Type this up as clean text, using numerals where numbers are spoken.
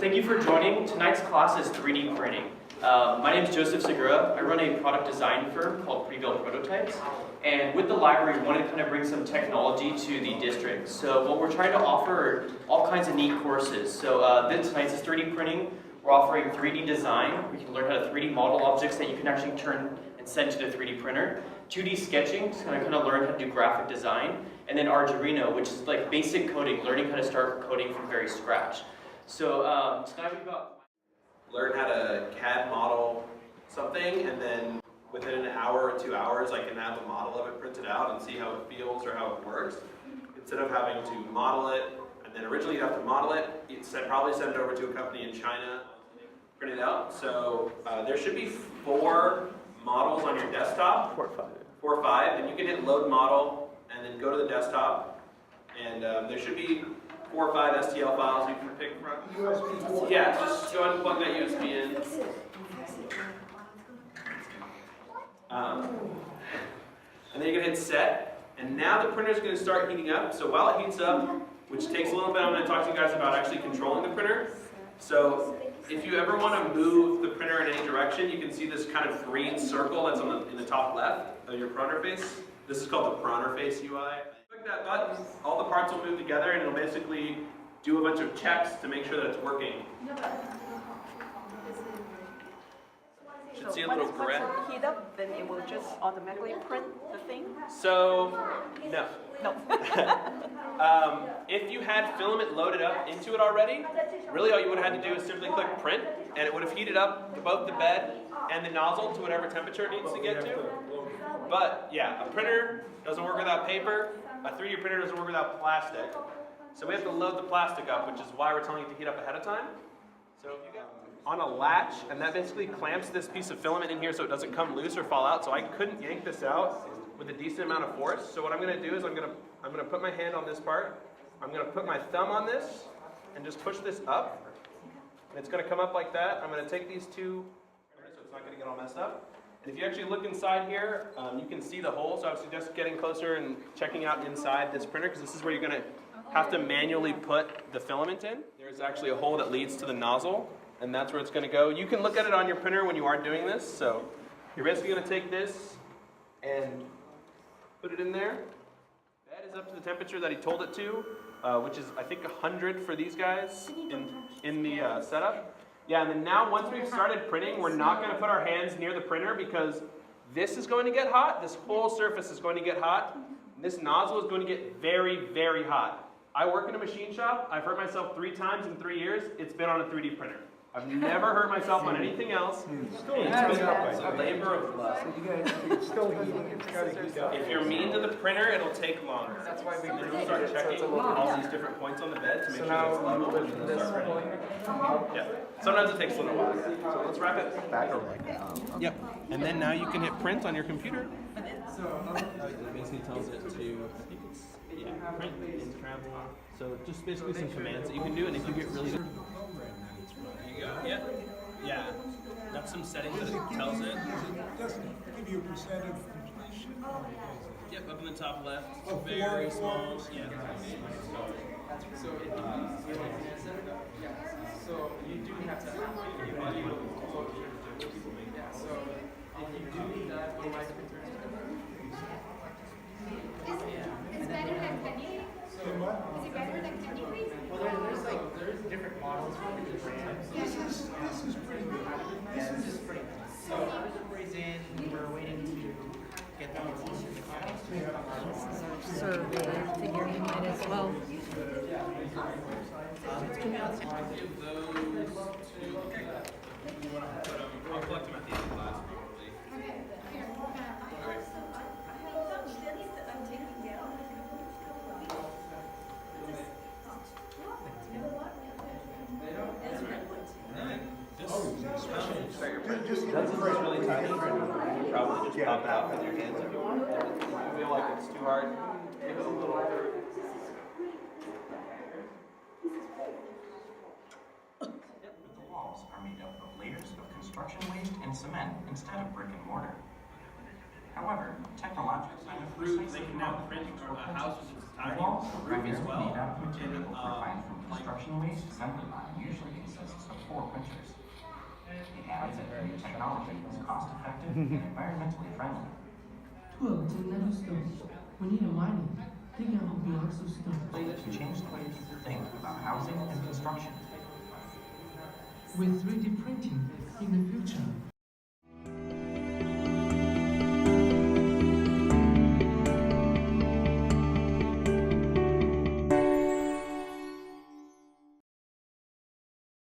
thank you for joining. Tonight's class is 3D printing. My name is Joseph Segura. I run a product design firm called Prevail Prototypes. And with the library, we wanted to kind of bring some technology to the district. So what we're trying to offer are all kinds of neat courses. So tonight's is 3D printing. We're offering 3D design. We can learn how to 3D model objects that you can actually turn and send to the 3D printer. 2D sketching, to kind of learn how to do graphic design. And then Arduino, which is like basic coding, learning how to start coding from very scratch. So tonight we've got learn how to CAD model something, and then within an hour or 2 hours I can have a model of it printed out and see how it feels or how it works, instead of having to model it. And then originally you'd have to model it, you'd probably send it over to a company in China, print it out. So there should be 4 models on your desktop. 4 or 5, and you can hit load model and then go to the desktop, and there should be 4 or 5 STL files you can pick from. USB? Yeah, just go ahead and plug that USB in. And then you can hit set, and now the printer is going to start heating up. So while it heats up, which takes a little bit, I'm going to talk to you guys about actually controlling the printer. So if you ever want to move the printer in any direction, you can see this kind of green circle that's in the top left of your printer face. This is called the printer face UI. Click that button, all the parts will move together, and it'll basically do a bunch of checks to make sure that it's working. Should see a little grid. Once it heat up, then it will just automatically print the thing? So, no. No. If you had filament loaded up into it already, really all you would have had to do is simply click print, and it would have heated up both the bed and the nozzle to whatever temperature it needs to get to. But yeah, a printer doesn't work without paper. A 3D printer doesn't work without plastic. So we have to load the plastic up, which is why we're telling you to heat up ahead of time. So if you get on a latch, and that basically clamps this piece of filament in here so it doesn't come loose or fall out. So I couldn't yank this out with a decent amount of force. So what I'm going to do is I'm going to put my hand on this part. I'm going to put my thumb on this and just push this up. And it's going to come up like that. I'm going to take these two, so it's not going to get all messed up. And if you actually look inside here, you can see the hole. So I would suggest getting closer and checking out inside this printer, because this is where you're going to have to manually put the filament in. There's actually a hole that leads to the nozzle, and that's where it's going to go. You can look at it on your printer when you are doing this. So you're basically going to take this and put it in there. That is up to the temperature that he told it to, which is I think 100 for these guys in the setup. Yeah, and then now once we've started printing, we're not going to put our hands near the printer, because this is going to get hot. This whole surface is going to get hot. And this nozzle is going to get very, very hot. I work in a machine shop. I've hurt myself 3 times in 3 years. It's been on a 3D printer. I've never hurt myself on anything else. It's a labor of love. If you're mean to the printer, it'll take longer. That's why we'll start checking all these different points on the bed to make sure it's level and then start printing. Yeah. Sometimes it takes a little while. So let's wrap it back over like that. Yep. And then now you can hit print on your computer. It basically tells it to, I think it's, yeah, print and travel. So just basically some commands that you can do, and if you get really good. Yeah, yeah. That's some settings that it tells it. Does it give you a percent of completion? Yep, up in the top left. Very small. Yeah. So you do have to have so if you do need that, what my printer Is better than penny? Is it better than penny? Well, there's different models for different brands. This is pretty good. This is pretty good. So I was appraised in, we're waiting to get the Survey, figure you might as well. Give those to, I'll collect them at the end of class probably. Okay, here. That's really tiny. You can probably just pop it out with your hands if you want. If you feel like it's too hard, give it a little. The walls are made up of layers of construction waste and cement instead of brick and mortar. However, technologically, Prove they can now print a house with its entirety walls roof as primarily well. made out of material And, refined from construction waste assembly line usually consists of 4 printers. It adds that new technology is cost-effective and environmentally friendly. To obtain limestone, we need a mining, dig out blocks of stone. To change the way people think about housing and construction. With 3D printing, in the future,